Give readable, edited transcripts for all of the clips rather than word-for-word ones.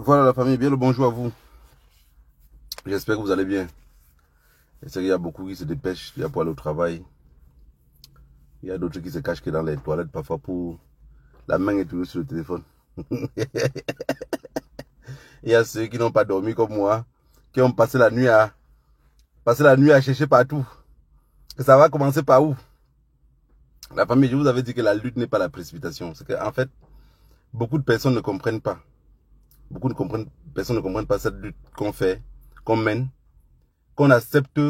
Voilà la famille, bien le bonjour à vous. J'espère que vous allez bien. Je sais qu'il y a beaucoup qui se dépêchent, il y a pour aller au travail. Il y a d'autres qui se cachent que dans les toilettes parfois pour... La main est toujours sur le téléphone. Il y a ceux qui n'ont pas dormi comme moi, qui ont passé la nuit à chercher partout. Et ça va commencer par où? La famille, je vous avais dit que la lutte n'est pas la précipitation. C'est qu'en fait, beaucoup de personnes ne comprennent pas. Personnes ne comprennent pas cette lutte qu'on fait, qu'on mène, qu'on accepte.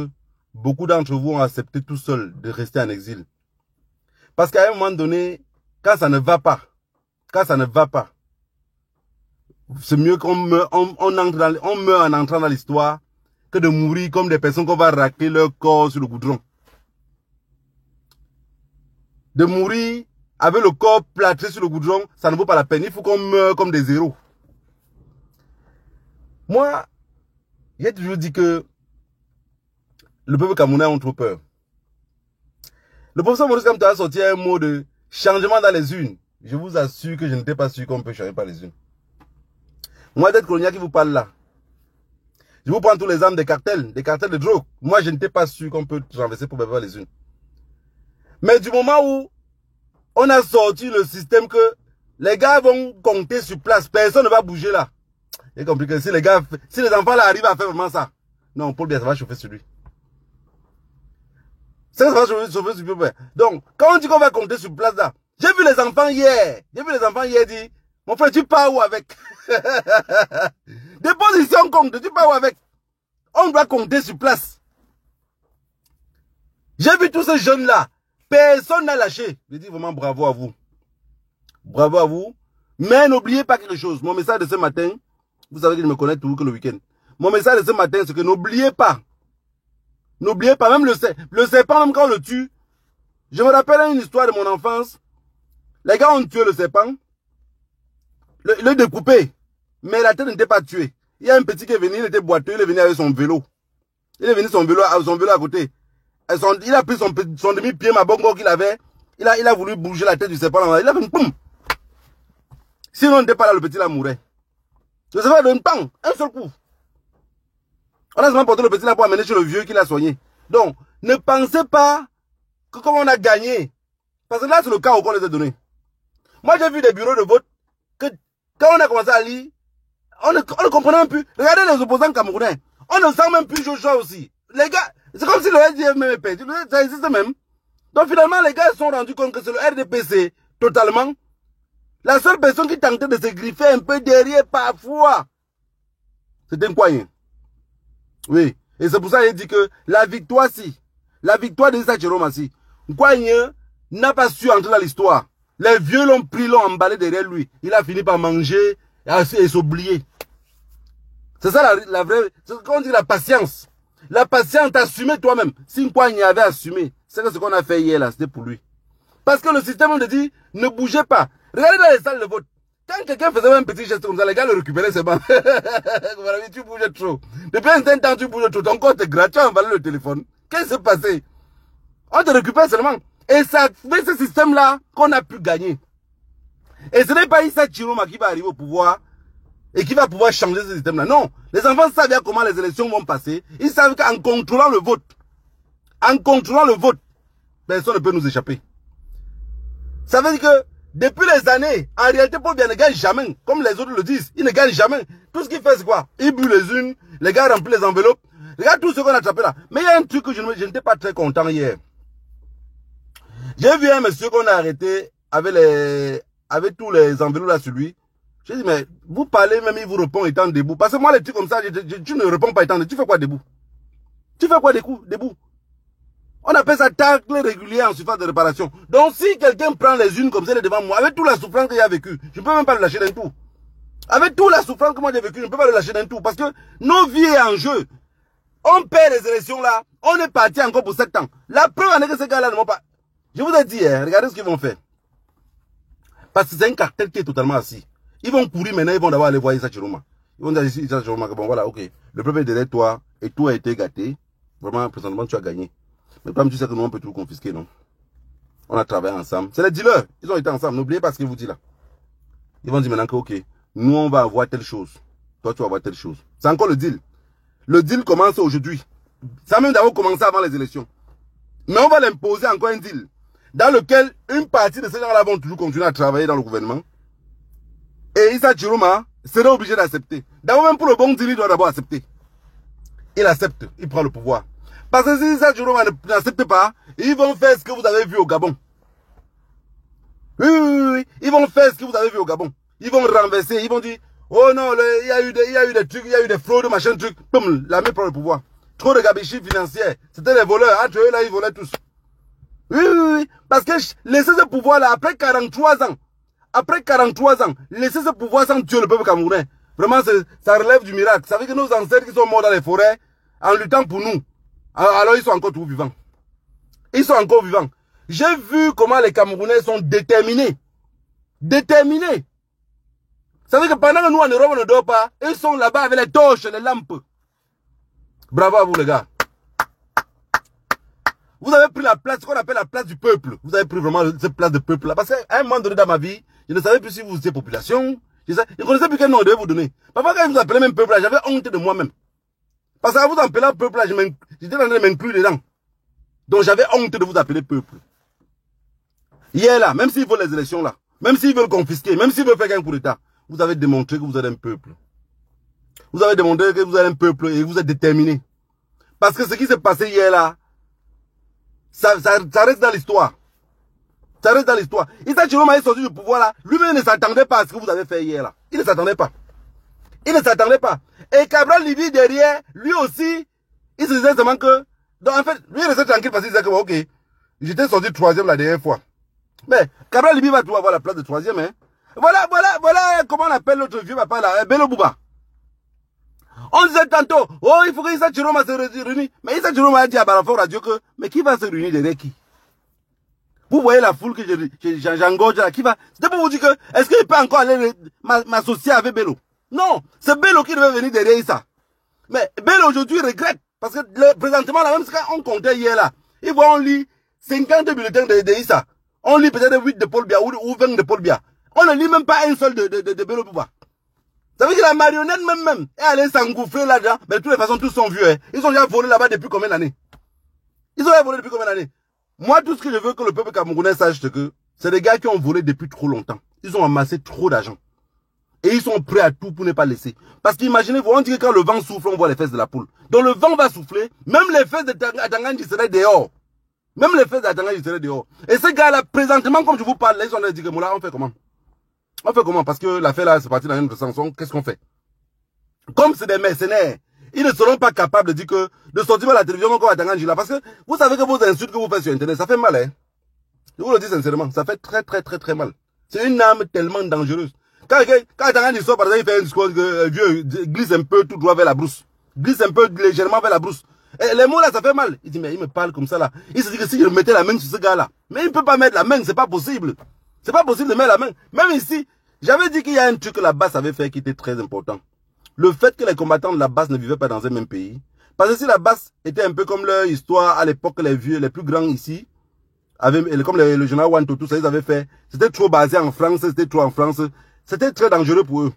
Beaucoup d'entre vous ont accepté tout seul de rester en exil. Parce qu'à un moment donné, quand ça ne va pas, c'est mieux qu'on meurt, on meurt en entrant dans l'histoire que de mourir comme des personnes qu'on va racler leur corps sur le goudron. De mourir avec le corps plâtré sur le goudron, ça ne vaut pas la peine. Il faut qu'on meure comme des héros. Moi, j'ai toujours dit que le peuple camerounais a trop peur. Le professeur Maurice Kamto a sorti un mot de changement dans les urnes. Je vous assure que je n'étais pas sûr qu'on peut changer par les urnes. Moi, d'être colonial qui vous parle là, je vous prends tous les armes des cartels de drogue. Moi, je n'étais pas sûr qu'on peut renverser pour faire les urnes. Mais du moment où on a sorti le système que les gars vont compter sur place, personne ne va bouger là. J'ai compris que si les enfants là arrivent à faire vraiment ça, non, Paul Biya, ça va chauffer sur lui. Ça va chauffer sur lui. Donc, quand on dit qu'on va compter sur place là, j'ai vu les enfants hier dire, mon frère, tu pars où avec? Des positions comptent, tu pars où avec? On doit compter sur place. J'ai vu tous ces jeunes là, personne n'a lâché. Je dis vraiment bravo à vous. Bravo à vous. Mais n'oubliez pas quelque chose. Mon message de ce matin, vous savez qu'il me connaît toujours que le week-end. Mon message de ce matin, c'est que n'oubliez pas. N'oubliez pas, même le serpent, même quand on le tue. Je me rappelle une histoire de mon enfance. Les gars ont tué le serpent. Le découpé. Mais la tête n'était pas tuée. Il y a un petit qui est venu, il était boiteux, il est venu avec son vélo. Il est venu son vélo à côté. Il a pris son demi-pied, ma bongo qu'il avait. Il a voulu bouger la tête du serpent. Il a fait boum. Sinon, on n'était pas là, le petit là mourait. Le serpent a donné un seul coup. On a seulement porté le petit là pour amener chez le vieux qui l'a soigné. Donc, ne pensez pas que comme on a gagné. Parce que là, c'est le cas où on les a donnés. Moi, j'ai vu des bureaux de vote que quand on a commencé à lire, on ne comprenait même plus. Regardez les opposants camerounais. On ne sent même plus Joshua aussi. Les gars, c'est comme si le RDF même est perdu. Ça existe même. Donc finalement, les gars se sont rendus compte que c'est le RDPC totalement. La seule personne qui tentait de se griffer un peu derrière parfois, c'était Nkwanye. Oui. Et c'est pour ça qu'il dit que la victoire d'Issa Tcherom, Nkwanye n'a pas su entrer dans l'histoire. Les vieux l'ont pris, l'ont emballé derrière lui. Il a fini par manger et s'oublier. C'est ça la vraie... C'est ce qu'on dit la patience. La patience, t'assumer toi-même. Si Nkwanye avait assumé, c'est ce qu'on a fait hier là, c'était pour lui. Parce que le système, on te dit, ne bougez pas. Regardez dans les salles de vote. Quand quelqu'un faisait un petit geste comme ça, les gars le récupéraient, c'est bon. Tu bouges trop. Depuis un certain temps, tu bouges trop. Ton compte est gratuit, on valait le téléphone. Qu'est-ce qui s'est passé? On te récupère seulement. Et ça fait ce système-là qu'on a pu gagner. Et ce n'est pas Issa Tcherom qui va arriver au pouvoir et qui va pouvoir changer ce système-là. Non. Les enfants savent bien comment les élections vont passer. Ils savent qu'en contrôlant le vote, personne ne peut nous échapper. Ça veut dire que depuis les années, en réalité, Paul Biya ne gagne jamais. Comme les autres le disent, il ne gagne jamais. Tout ce qu'il fait, c'est quoi? Il bue les unes, les gars remplissent les enveloppes. Regarde tout ce qu'on a attrapé là. Mais il y a un truc que je n'étais pas très content hier. J'ai vu un monsieur qu'on a arrêté avec tous les enveloppes là sur lui. J'ai dit, mais vous parlez, même il vous répond étant debout. Parce que moi, les trucs comme ça, tu ne réponds pas étant debout. Tu fais quoi debout? Tu fais quoi debout? On appelle ça tacle régulier en surface de réparation. Donc si quelqu'un prend les unes comme ça, il est devant moi, avec toute la souffrance qu'il a vécue, je ne peux même pas le lâcher d'un tout. Avec toute la souffrance que moi j'ai vécue, je ne peux pas le lâcher d'un tout. Parce que nos vies sont en jeu. On perd les élections là, on est parti encore pour 7 ans. La preuve en est que ces gars-là ne vont pas... Je vous ai dit, regardez ce qu'ils vont faire. Parce que c'est un cartel qui est totalement assis. Ils vont courir maintenant, ils vont d'abord aller voir Issa Tcherom. Ils vont dire Issa Tcherom que bon voilà, ok, le peuple est derrière toi et tout a été gâté. Vraiment, présentement, tu as gagné. Mais comme tu sais que nous, on peut tout confisquer, non? On a travaillé ensemble. C'est les dealers. Ils ont été ensemble. N'oubliez pas ce qu'ils vous disent là. Ils vont dire maintenant que, ok, nous, on va avoir telle chose. toi tu vas avoir telle chose. C'est encore le deal. Le deal commence aujourd'hui. Ça même d'abord commencé avant les élections. Mais on va l'imposer encore un deal dans lequel une partie de ces gens-là vont toujours continuer à travailler dans le gouvernement. Et Issa Chiroma serait obligé d'accepter. D'abord même pour le bon deal, il doit d'abord accepter. Il accepte, il prend le pouvoir. Parce que si Issa Chiroma n'accepte pas, ils vont faire ce que vous avez vu au Gabon. Oui. Ils vont faire ce que vous avez vu au Gabon. Ils vont renverser, ils vont dire, oh non, il y a eu des trucs, il y a eu des fraudes, machin, truc. Boum, la main prend le pouvoir. Trop de gabegie financière. C'était des voleurs. Entre eux, là, ils volaient tous. Oui. Parce que laisser ce pouvoir-là, après 43 ans, laisser ce pouvoir sans tuer le peuple camerounais, vraiment, ça relève du miracle. Ça veut dire que nos ancêtres qui sont morts dans les forêts, en luttant pour nous, alors ils sont encore tout vivants. Ils sont encore vivants. J'ai vu comment les Camerounais sont déterminés. Déterminés. Ça veut dire que pendant que nous, en Europe, on ne dort pas, ils sont là-bas avec les torches, les lampes. Bravo à vous, les gars. Vous avez pris la place, ce qu'on appelle la place du peuple. Vous avez pris vraiment cette place de peuple-là. Parce qu'à un moment donné dans ma vie, je ne savais plus si vous étiez population. Je ne connaissais plus quel nom je devais vous donner. Parfois, quand vous appelez même peuple-là, j'avais honte de moi-même. Parce qu'à vous appeler peuple-là, j'étais en train de m'inclure dedans. Donc j'avais honte de vous appeler peuple. Hier là, même s'ils veulent les élections là, même s'ils veulent confisquer, même s'ils veulent faire un coup d'État, vous avez démontré que vous êtes un peuple. Vous avez démontré que vous êtes un peuple et vous êtes déterminé. Parce que ce qui s'est passé hier là, ça reste dans l'histoire. Ça reste dans l'histoire. Issa Chiroma est sorti du pouvoir là, lui-même ne s'attendait pas à ce que vous avez fait hier là. Il ne s'attendait pas. Il ne s'attendait pas. Et Cabral Libi derrière, lui aussi, il se disait seulement que, donc en fait, lui il restait tranquille parce qu'il disait que, ok, j'étais sorti 3e la dernière fois. Mais Cabral Libi va toujours avoir la place de 3e, hein. Voilà comment on appelle l'autre vieux papa là, Bello Bouba. On disait tantôt, oh, il faut que Issa Chiroma se réunisse. Mais Issa Chiroma a dit à Balafon Radio que, mais qui va se réunir derrière qui? Vous voyez la foule que j'engorge là, qui va? C'était pour vous dire que, est-ce qu'il peut encore aller m'associer avec Bello? Non, c'est Bello qui devait venir derrière Issa. Mais Bello aujourd'hui regrette, parce que présentement, là, même quand on comptait hier là, il voit on lit 50 bulletins de Issa. On lit peut-être 8 de Paul Biya ou 20 de Paul Biya. On ne lit même pas un seul de Bello Bouba. Ça veut dire que la marionnette même est allée s'engouffrer là-dedans. Mais de toutes les façons, tous sont vieux. Hein. Ils ont déjà volé là-bas depuis combien d'années? Moi, tout ce que je veux que le peuple camerounais sache, c'est que c'est des gars qui ont volé depuis trop longtemps. Ils ont amassé trop d'argent. Et ils sont prêts à tout pour ne pas laisser. Parce qu'imaginez-vous, on dit que quand le vent souffle, on voit les fesses de la poule. Donc le vent va souffler, même les fesses de Atanganji seraient dehors. Et ces gars-là, présentement, comme je vous parle, là, ils ont dit que Moula, on fait comment? Parce que l'affaire là, c'est parti dans une autre sens. Qu'est-ce qu'on fait? Comme c'est des mercenaires, ils ne seront pas capables de dire que, de sortir à la télévision comme Atanganji là. Parce que vous savez que vos insultes que vous faites sur Internet, ça fait mal, hein. Je vous le dis sincèrement, ça fait très mal. C'est une âme tellement dangereuse. Quand Atanganji sort, par exemple, il fait un discours, vieux, glisse un peu tout droit vers la brousse. Glisse un peu légèrement vers la brousse. Et les mots là, ça fait mal. Il dit, mais il me parle comme ça là. Il se dit que si je mettais la main sur ce gars là, mais il ne peut pas mettre la main, c'est pas possible. C'est pas possible de mettre la main. Même ici, j'avais dit qu'il y a un truc que la base avait fait qui était très important. Le fait que les combattants de la base ne vivaient pas dans un même pays. Parce que si la base était un peu comme leur histoire à l'époque, les vieux, les plus grands ici, comme le général Wanto, tout ça, ils avaient fait. C'était trop basé en France, c'était trop en France. C'était très dangereux pour eux.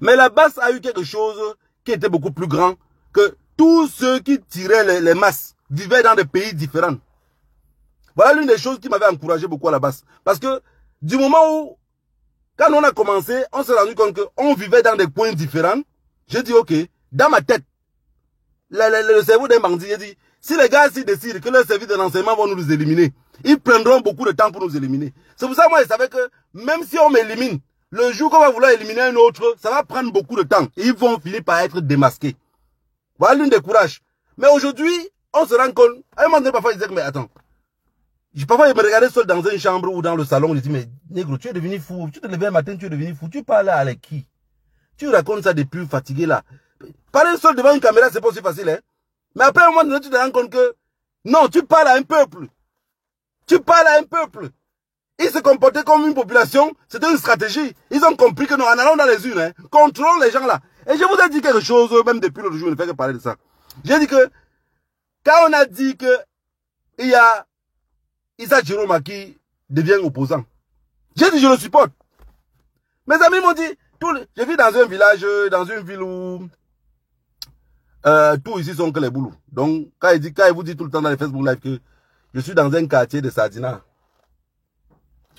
Mais la base a eu quelque chose qui était beaucoup plus grand que tous ceux qui tiraient les masses vivaient dans des pays différents. Voilà l'une des choses qui m'avait encouragé beaucoup à la base. Parce que du moment où, quand on a commencé, on s'est rendu compte qu'on vivait dans des coins différents. J'ai dit, ok, dans ma tête, le cerveau d'un bandit, j'ai dit, si les gars s'y décident que leurs services de renseignement vont nous éliminer, ils prendront beaucoup de temps pour nous éliminer. C'est pour ça que moi, je savais que même si on m'élimine, le jour qu'on va vouloir éliminer un autre, ça va prendre beaucoup de temps. Et ils vont finir par être démasqués. Voilà l'une des courages. Mais aujourd'hui, on se rend compte, à un moment donné, parfois, je disais, mais attends, parfois, je me regardais seul dans une chambre ou dans le salon, je dis, mais négro, tu es devenu fou. Tu te levais un matin, tu es devenu fou. Tu parles avec qui? Tu racontes ça depuis fatigué là. Parler seul devant une caméra, c'est pas aussi facile, hein. Mais après, un moment donné, tu te rends compte que, non, tu parles à un peuple. Tu parles à un peuple. Ils se comportaient comme une population, c'était une stratégie. Ils ont compris que nous, en allant dans les urnes, hein, contrôlons les gens là. Et je vous ai dit quelque chose, même depuis l'autre jour, je ne fais que parler de ça. J'ai dit que, quand on a dit que, il y a Issa Chiroma qui devient opposant, j'ai dit je le supporte. Mes amis m'ont dit, Je vis dans un village, dans une ville où tous ici sont que les boulous. Donc, quand il vous dit tout le temps dans les Facebook Live que je suis dans un quartier de Sardina,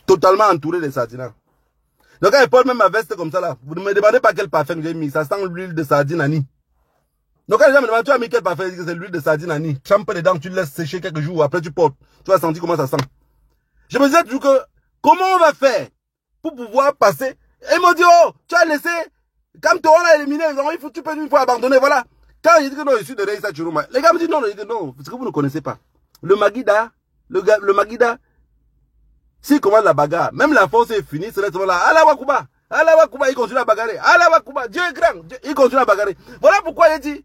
totalement entouré de Sardina. Donc, quand il porte même ma veste comme ça là, vous ne me demandez pas quel parfum j'ai mis, ça sent l'huile de sardine Annie. Donc, quand les gens me demandent, tu as mis quel parfum, je dis que c'est l'huile de sardine Annie. Tu trempes dedans, tu le laisses sécher quelques jours, après tu portes, tu vas sentir comment ça sent. Je me disais toujours que, comment on va faire pour pouvoir passer? Et ils m'ont dit, oh, tu as laissé, quand on a éliminé, tu peux une fois abandonner, voilà. Quand il dit que non, je suis de Reïssa Chiroma, les gars me disent non, non, parce que vous ne connaissez pas. Le Maguida, le Maguida, s'il commande la bagarre, même la force est finie, c'est là, Allah Wakuba, il continue à bagarrer, Allah Wakuba, Dieu est grand, il continue à bagarrer. Voilà pourquoi il dit,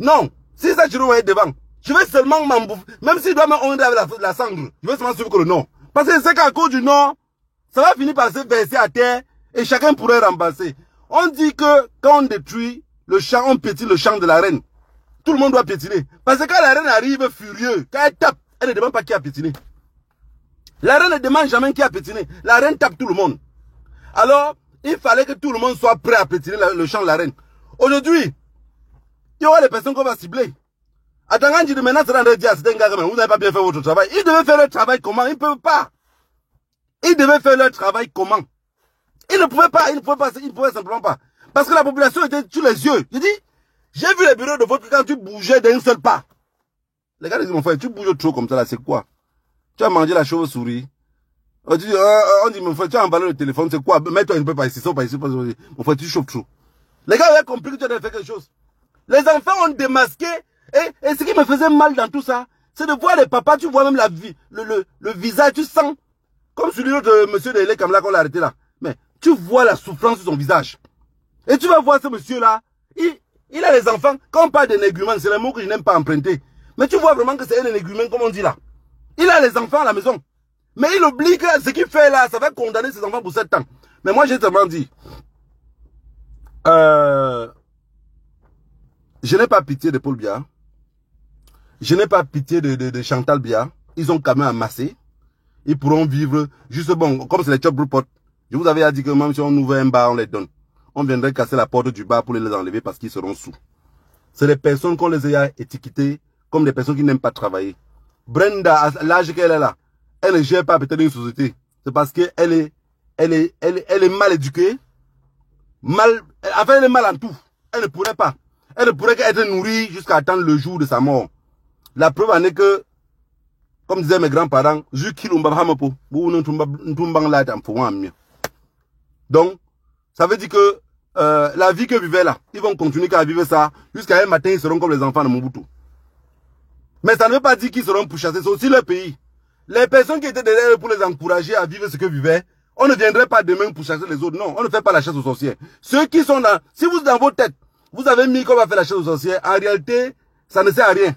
non, si ça Chiroma est devant, je vais seulement m'en bouffer, même s'il doit m'enlever avec la cendre, je vais seulement suivre que le nom. Parce que c'est qu'à cause du nom, ça va finir par se verser à terre et chacun pourrait remplacer. On dit que quand on détruit le champ, on piétine le champ de la reine. Tout le monde doit piétiner. Parce que quand la reine arrive furieux, quand elle tape, elle ne demande pas qui a piétiné. La reine ne demande jamais qui a piétiné. La reine tape tout le monde. Alors, il fallait que tout le monde soit prêt à piétiner le champ de la reine. Aujourd'hui, il y aura les personnes qu'on va cibler. Attends, dit maintenant, c'est un dire, c'est un gars, vous n'avez pas bien fait votre travail. Ils devaient faire leur travail comment? Ils ne peuvent pas. Ils devaient faire leur travail comment? Ils ne pouvaient pas, ils ne pouvaient simplement pas. Parce que la population était sous les yeux. Je dis, j'ai vu les bureaux de vote quand tu bougeais d'un seul pas. Les gars disent, mon frère, tu bouges trop comme ça là, c'est quoi? Tu as mangé la chauve-souris. On dit, mon frère, tu as emballé le téléphone, c'est quoi? Mets-toi un peu par ici, ça, par ici, par ici. Mon frère, tu chauffes trop. Les gars avaient compris que tu avais fait quelque chose. Les enfants ont démasqué. Et ce qui me faisait mal dans tout ça, c'est de voir les papas, tu vois même la vie, le visage, tu sens, comme celui de monsieur de Lé Kamla qu'on l'a arrêté là. Mais tu vois la souffrance sur son visage. Et tu vas voir ce monsieur-là, il a les enfants. Quand on parle d'énégumène, c'est le mot que je n'aime pas emprunter. Mais tu vois vraiment que c'est un énégumène, comme on dit là. Il a les enfants à la maison. Mais il oublie que ce qu'il fait là, ça va condamner ses enfants pour 7 ans. Mais moi, j'ai tellement dit, je n'ai pas pitié de Paul Biya. Je n'ai pas pitié de Chantal Biya. Ils ont quand même amassé. Ils pourront vivre juste bon, comme c'est les chop report. Je vous avais dit que même si on ouvre un bar, on les donne. On viendrait casser la porte du bar pour les enlever parce qu'ils seront sous. C'est des personnes qu'on les a étiquetées comme des personnes qui n'aiment pas travailler. Brenda, à l'âge qu'elle est là, elle ne gère pas peut-être une société. C'est parce qu'elle est mal éduquée. Enfin, elle est mal en tout. Elle ne pourrait pas. Elle ne pourrait qu'être nourrie jusqu'à attendre le jour de sa mort. La preuve en est que, comme disaient mes grands-parents, donc, ça veut dire que la vie que vivaient là, ils vont continuer à vivre ça jusqu'à un matin, ils seront comme les enfants de Mobutu. Mais ça ne veut pas dire qu'ils seront pourchassés, c'est aussi leur pays. Les personnes qui étaient derrière eux pour les encourager à vivre ce que vivaient, on ne viendrait pas demain pour chasser les autres. Non, on ne fait pas la chasse aux sorcières. Ceux qui sont là, si vous dans vos têtes, vous avez mis qu'on va faire la chasse aux sorcières, en réalité, ça ne sert à rien.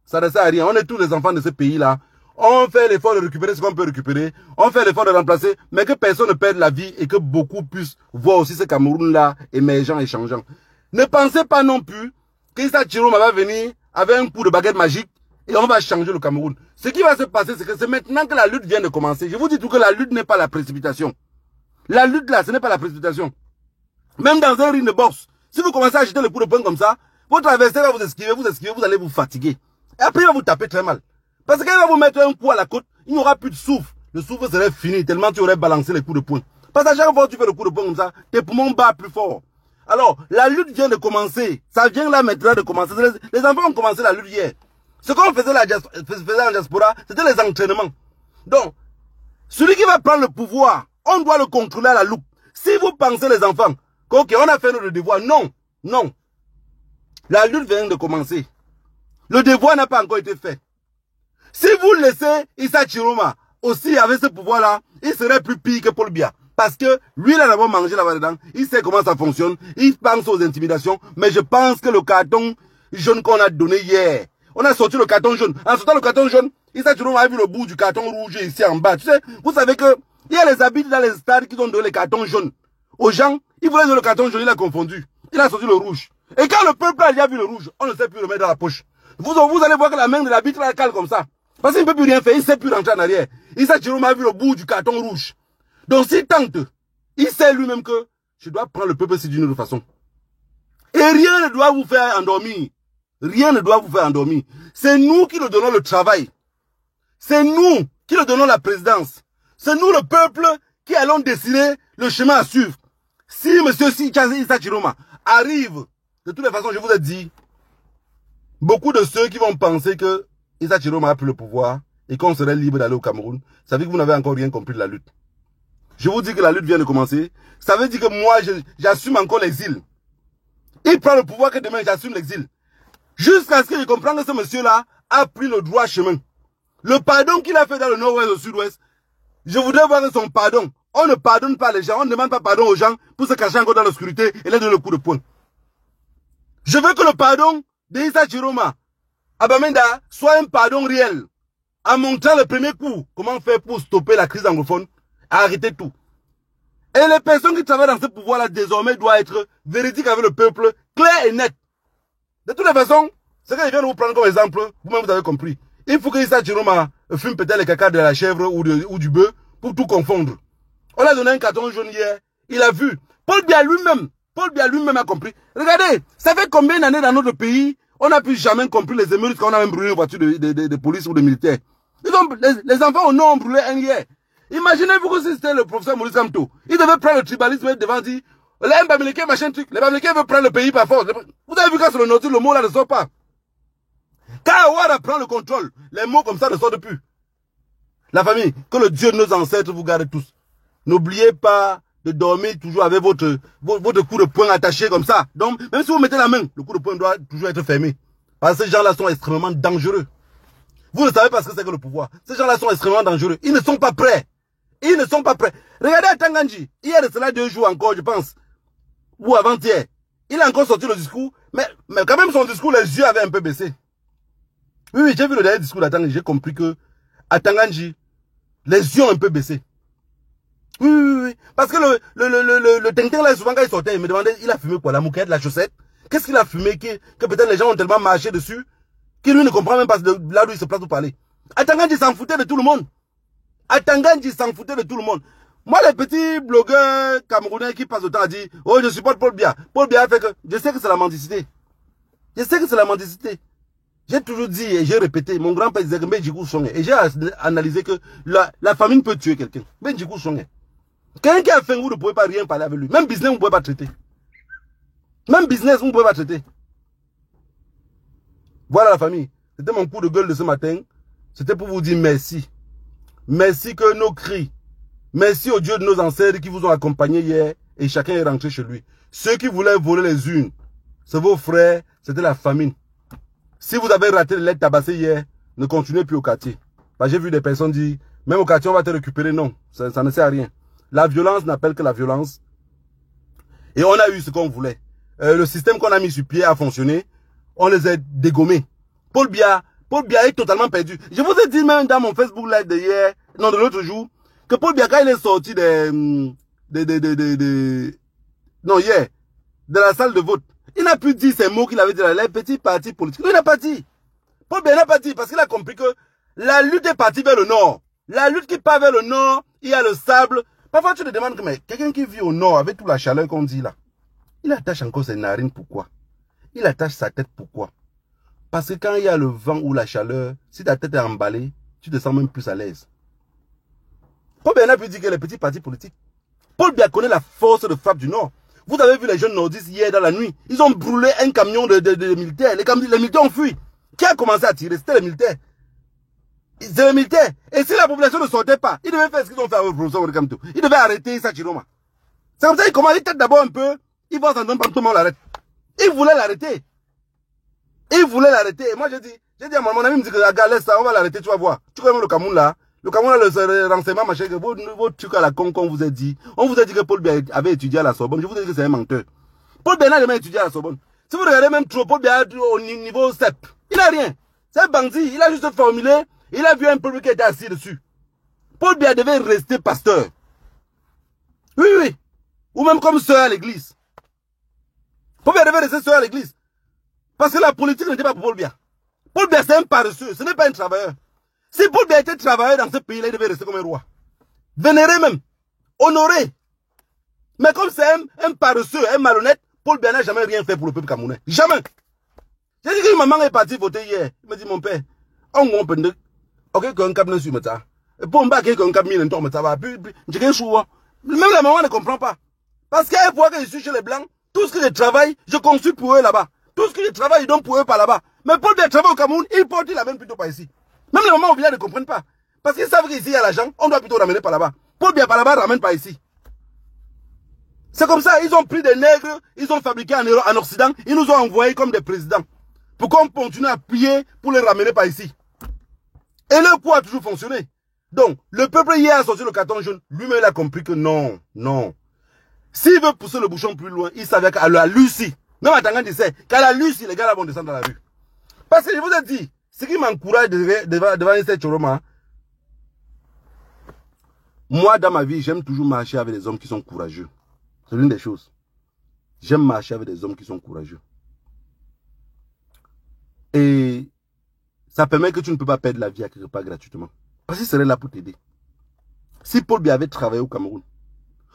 Ça ne sert à rien. On est tous les enfants de ce pays-là. On fait l'effort de récupérer ce qu'on peut récupérer. On fait l'effort de remplacer, mais que personne ne perde la vie et que beaucoup puissent voir aussi ce Cameroun-là émergent et changeant. Ne pensez pas non plus qu'Issa Chiroma va venir avec un coup de baguette magique et on va changer le Cameroun. Ce qui va se passer, c'est que c'est maintenant que la lutte vient de commencer. Je vous dis tout que la lutte n'est pas la précipitation. La lutte là, ce n'est pas la précipitation. Même dans un ring de boxe, si vous commencez à jeter le coup de poing comme ça, votre adversaire va vous esquiver, vous allez vous fatiguer. Et après, il va vous taper très mal. Parce qu'il va vous mettre un coup à la côte, il n'y aura plus de souffle. Le souffle serait fini tellement tu aurais balancé les coups de poing. Parce que à chaque fois que tu fais le coup de poing comme ça, tes poumons battent plus fort. Alors, la lutte vient de commencer. Ça vient là maintenant de commencer. Les enfants ont commencé la lutte hier. Ce qu'on faisait en diaspora, c'était les entraînements. Donc, celui qui va prendre le pouvoir, on doit le contrôler à la loupe. Si vous pensez les enfants, ok, on a fait notre devoir, non, non. La lutte vient de commencer. Le devoir n'a pas encore été fait. Si vous laissez Issa Chiroma aussi avec ce pouvoir-là, il serait plus pire que Paul Biya. Parce que lui, il a d'abord mangé là-bas dedans, il sait comment ça fonctionne, il pense aux intimidations, mais je pense que le carton jaune qu'on a donné hier, on a sorti le carton jaune. En sortant le carton jaune, Issa Chiroma a vu le bout du carton rouge ici en bas. Tu sais, vous savez que il y a les habits dans les stades qui ont donné les cartons jaunes. Aux gens, ils voulaient donner le carton jaune, il a confondu. Il a sorti le rouge. Et quand le peuple a déjà vu le rouge, on ne sait plus le mettre dans la poche. Vous allez voir que la main de l'arbitre la cale comme ça. Parce qu'il ne peut plus rien faire, il ne sait plus rentrer en arrière. Issa Chiroma a vu le bout du carton rouge. Donc s'il tente, il sait lui-même que je dois prendre le peuple aussi d'une autre façon. Et rien ne doit vous faire endormir. Rien ne doit vous faire endormir. C'est nous qui nous donnons le travail. C'est nous qui nous donnons la présidence. C'est nous, le peuple, qui allons décider le chemin à suivre. Si M. Issa Chiroma arrive, de toutes les façons, je vous ai dit, beaucoup de ceux qui vont penser que Issa Chiroma a pris le pouvoir et qu'on serait libre d'aller au Cameroun, ça veut dire que vous n'avez encore rien compris de la lutte. Je vous dis que la lutte vient de commencer. Ça veut dire que moi, j'assume encore l'exil. Il prend le pouvoir que demain, j'assume l'exil. Jusqu'à ce que je comprenne que ce monsieur-là a pris le droit chemin. Le pardon qu'il a fait dans le nord-ouest, au sud-ouest, je voudrais voir son pardon. On ne pardonne pas les gens, on ne demande pas pardon aux gens pour se cacher encore dans l'obscurité et leur donner le coup de poing. Je veux que le pardon d'Issa Chiroma à Bamenda soit un pardon réel. En montrant le premier coup, comment faire pour stopper la crise anglophone, arrêter tout. Et les personnes qui travaillent dans ce pouvoir-là, désormais, doivent être véridiques avec le peuple, clair et net. De toutes les façons, ce que je viens de vous prendre comme exemple, vous-même vous avez compris. Il faut que Issa Chiroma fume peut-être les caca de la chèvre ou du bœuf pour tout confondre. On a donné un carton jaune hier, il a vu. Paul Biya lui-même a compris. Regardez, ça fait combien d'années dans notre pays, on n'a plus jamais compris les émeutes quand on a même brûlé une voiture de police ou de militaires. Les enfants ont brûlé un hier. Imaginez-vous que si c'était le professeur Maurice Kamto, il devait prendre le tribalisme devant dire, les Bamileke, machin truc, les Bamileke veulent prendre le pays par force. Vous avez vu quand sur le notice, le mot là ne sort pas. Quand Ouara prend le contrôle, les mots comme ça ne sortent plus. La famille, que le Dieu de nos ancêtres vous garde tous. N'oubliez pas de dormir toujours avec votre coup de poing attaché comme ça. Donc, même si vous mettez la main, le coup de poing doit toujours être fermé. Parce que ces gens-là sont extrêmement dangereux. Vous ne savez pas ce que c'est que le pouvoir. Ces gens-là sont extrêmement dangereux. Ils ne sont pas prêts. Ils ne sont pas prêts. Regardez à Tanganji. Hier de cela 2 jours encore, je pense. Ou avant-hier. Il a encore sorti le discours. Mais quand même son discours, les yeux avaient un peu baissé. Oui, j'ai vu le dernier discours d'Atanganji. J'ai compris que à Tanganji, les yeux ont un peu baissé. Oui. Parce que le tintin là, souvent quand il sortait, il me demandait, il a fumé quoi? La mouquette, la chaussette? Qu'est-ce qu'il a fumé que peut-être les gens ont tellement marché dessus qu'il lui ne comprend même pas là où il se place pour parler. Atanganji s'en foutait de tout le monde. Atanganji s'en foutait de tout le monde. Moi, les petits blogueurs camerounais qui passent le temps à dire, oh, je supporte Paul Biya. Paul Biya fait que, je sais que c'est la mendicité. Je sais que c'est la mendicité. J'ai toujours dit et j'ai répété, mon grand-père disait que Benjikou Songe. Et j'ai analysé que la famine peut tuer quelqu'un. Benjikou Songe. Quelqu'un qui a faim, vous ne pouvez pas rien parler avec lui. Même business, vous ne pouvez pas traiter. Même business, vous ne pouvez pas traiter. Voilà la famille. C'était mon coup de gueule de ce matin. C'était pour vous dire merci. Merci que nos cris. Merci au Dieu de nos ancêtres qui vous ont accompagnés hier et chacun est rentré chez lui. Ceux qui voulaient voler les unes, c'est vos frères, c'était la famine. Si vous avez raté les lettres tabassées hier, ne continuez plus au quartier. J'ai vu des personnes dire, même au quartier on va te récupérer. Non, ça ne sert à rien. La violence n'appelle que la violence. Et on a eu ce qu'on voulait. Le système qu'on a mis sur pied a fonctionné. On les a dégommés. Paul Biya est totalement perdu. Je vous ai dit même dans mon Facebook live d'hier, non de l'autre jour, que Paul Biya quand il est sorti hier, de la salle de vote, il n'a plus dit ces mots qu'il avait dit là, les petits partis politiques. Il n'a pas dit. Paul Biya n'a pas dit parce qu'il a compris que la lutte est partie vers le nord. La lutte qui part vers le nord, il y a le sable. Parfois tu te demandes, mais quelqu'un qui vit au nord avec toute la chaleur qu'on dit là, il attache encore ses narines, pourquoi? Il attache sa tête, pourquoi? Parce que quand il y a le vent ou la chaleur, si ta tête est emballée, tu te sens même plus à l'aise. Paul Biya n'a pu dire que les petits partis politiques. Paul Biya connaît la force de frappe du Nord. Vous avez vu les jeunes nordistes hier dans la nuit. Ils ont brûlé un camion de militaires. Les militaires ont fui. Qui a commencé à tirer? C'était les militaires. C'est les militaires. Et si la population ne sortait pas, ils devaient faire ce qu'ils ont fait avec le professeur Kamto. Ils devaient arrêter Issa Chiroma. C'est comme ça qu'ils commencent. Ils têtent d'abord un peu. Ils vont s'en donner pas tout le monde l'arrête. Ils voulaient l'arrêter. Ils voulaient l'arrêter. Et moi, j'ai dit à mon ami, me dit que, regarde, laisse ça, on va l'arrêter, tu vas voir. Tu connais le Cameroun là. Le Cameroun là, le renseignement, machin, vos trucs à la con qu'on vous a dit. On vous a dit que Paul Biya avait étudié à la Sorbonne. Je vous ai dit que c'est un menteur. Paul Biya n'a jamais étudié à la Sorbonne. Si vous regardez même trop, Paul Biya au niveau CEP. Il n'a rien. C'est un bandit. Il a juste formulé. Il a vu un peuple qui était assis dessus. Paul Biya devait rester pasteur. Oui. Ou même comme sœur à l'église. Paul Biya devait rester sœur à l'église. Parce que la politique n'était pas pour Paul Biya. Paul Biya, c'est un paresseux. Ce n'est pas un travailleur. Si Paul Biya était travailleur dans ce pays-là, il devait rester comme un roi. Vénéré même. Honoré. Mais comme c'est un paresseux, un malhonnête, Paul Biya n'a jamais rien fait pour le peuple camerounais. Jamais. J'ai dit que maman est partie voter hier. Il me dit, mon père, on peut ok, qu'un cap ne suit ça. Et pour me battre, qu'un cap mine, on ça va. Puis, j'ai qu'un chou. Même la maman ne comprend pas. Parce qu'elle voit que je suis chez les Blancs, tout ce que je travaille, je construis pour eux là-bas. Tout ce que je travaille, ils donnent pour eux par là-bas. Mais Paul Biya travaille au Cameroun, il l'amène plutôt par ici. Même les mamans au village ne comprennent pas. Parce qu'ils savent qu'ici, il y a l'argent, on doit plutôt ramener par là-bas. Paul Biya par là-bas, ramène par ici. C'est comme ça, ils ont pris des nègres, ils ont fabriqué en Occident, ils nous ont envoyés comme des présidents. Pour qu'on continue à piller pour les ramener par ici. Et le coup a toujours fonctionné. Donc, le peuple hier a sorti le carton jaune. Lui-même, il a compris que non, non. S'il veut pousser le bouchon plus loin, il savait qu'à la Lucie, même à Tangan disait, qu'à la Lucie, les gars là vont descendre dans la rue. Parce que je vous ai dit, ce qui m'encourage devant cette Choroma, moi, dans ma vie, j'aime toujours marcher avec des hommes qui sont courageux. C'est l'une des choses. J'aime marcher avec des hommes qui sont courageux. Et ça permet que tu ne peux pas perdre la vie à quelque part gratuitement. Parce qu'il serait là pour t'aider. Si Paul Biya avait travaillé au Cameroun,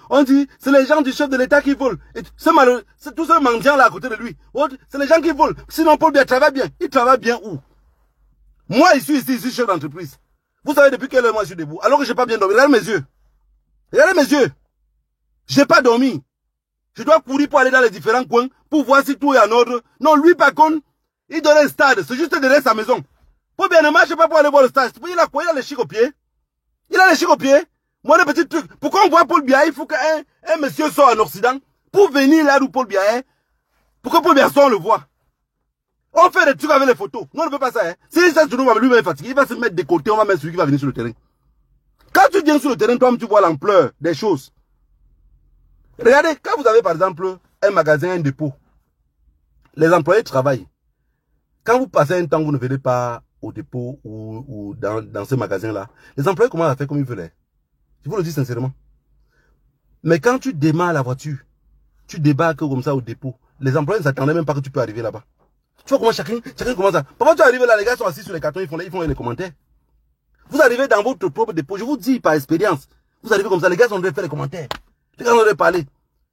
on dit, c'est les gens du chef de l'État qui volent. Et c'est tous ces mendiants là à côté de lui. C'est les gens qui volent. Sinon, Paul Biya travaille bien. Il travaille bien où? Moi, je suis ici, je suis chef d'entreprise. Vous savez depuis quelle heure moi je suis debout? Alors que je n'ai pas bien dormi. Regardez mes yeux. Regardez mes yeux. Je n'ai pas dormi. Je dois courir pour aller dans les différents coins pour voir si tout est en ordre. Non, lui par contre, il donne un stade. C'est juste derrière sa maison. Paul Biya ne marche pas pour aller voir le stade. Il a quoi? Il a les chics au pied. Il a les chics au pied. Moi, le petit truc. Pourquoi on voit Paul Biya? Il faut qu'un monsieur soit en Occident pour venir là où Paul Biya est. Pourquoi Paul Biya soit, on le voit? On fait des trucs avec les photos. Nous, on ne peut pas ça. Hein. Si ça se trouve, lui-même est fatigué, il va se mettre de côté, on va mettre celui qui va venir sur le terrain. Quand tu viens sur le terrain, toi, tu vois l'ampleur des choses. Regardez, quand vous avez par exemple un magasin, un dépôt, les employés travaillent. Quand vous passez un temps, vous ne venez pas au dépôt ou dans ce magasin-là, les employés commencent à faire comme ils veulent. Je vous le dis sincèrement. Mais quand tu démarres la voiture, tu débarques comme ça au dépôt, les employés ne s'attendaient même pas que tu peux arriver là-bas. Tu vois comment chacun commence à... Pourquoi tu arrives là, les gars sont assis sur les cartons, ils font les commentaires. Vous arrivez dans votre propre dépôt, je vous dis par expérience, vous arrivez comme ça, les gars sont en train de faire les commentaires. Les gars sont en train de parler.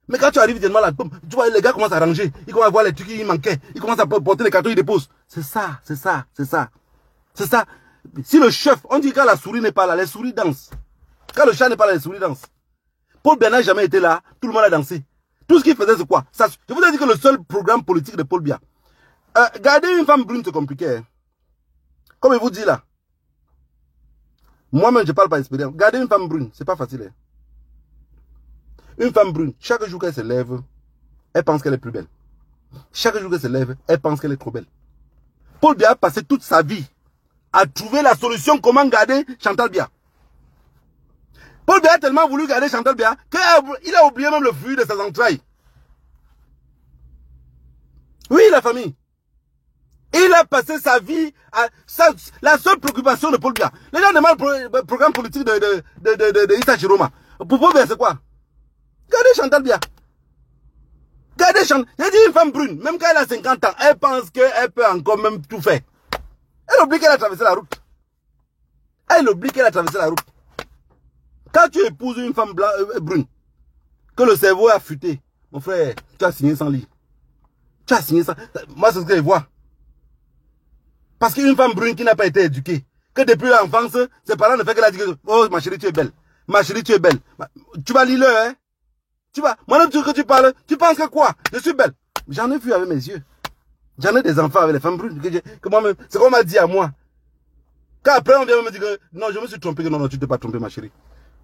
Mais quand tu arrives tellement là, tu vois, les gars commencent à ranger, ils commencent à voir les trucs qui manquaient, ils commencent à porter les cartons, ils déposent. C'est ça, c'est ça, c'est ça. C'est ça. Si le chef, on dit quand la souris n'est pas là, les souris dansent. Quand le chat n'est pas là, les souris dansent. Paul Biya n'a jamais été là, tout le monde a dansé. Tout ce qu'il faisait, c'est quoi? Ça, je vous ai dit que le seul programme politique de Paul Biya, garder une femme brune, c'est compliqué. Hein. Comme il vous dit là. Moi-même, je parle par expérience. Garder une femme brune, c'est pas facile. Hein. Une femme brune, chaque jour qu'elle se lève, elle pense qu'elle est plus belle. Chaque jour qu'elle se lève, elle pense qu'elle est trop belle. Paul Biya a passé toute sa vie à trouver la solution comment garder Chantal Biya. Paul Biya a tellement voulu garder Chantal Biya qu'il a oublié même le fruit de ses entrailles. Oui, la famille. Il a passé sa vie à... la seule préoccupation de Paul Biya. Les gens demandent le programme politique de Issa Chiroma. Pour Paul Biya, c'est quoi? Regardez Chantal Biya. Regardez Chantal. J'ai dit une femme brune, même quand elle a 50 ans, elle pense qu'elle peut encore même tout faire. Elle oublie qu'elle a traversé la route. Elle oublie qu'elle a traversé la route. Quand tu épouses une femme brune, que le cerveau a futé, mon frère, tu as signé sans lit. Tu as signé sans... Moi, c'est ce que je vois. Parce qu'une femme brune qui n'a pas été éduquée, que depuis l'enfance, ses parents ne font que la dire, oh ma chérie, tu es belle. Ma chérie, tu es belle. Tu vas lire hein? Tu vas, moi-même que tu parles, tu penses que quoi? Je suis belle. J'en ai vu avec mes yeux. J'en ai des enfants avec les femmes brunes. Que moi-même, c'est qu'on m'a dit à moi. Quand après on vient me dire que non, je me suis trompé, que non, tu ne t'es pas trompé, ma chérie.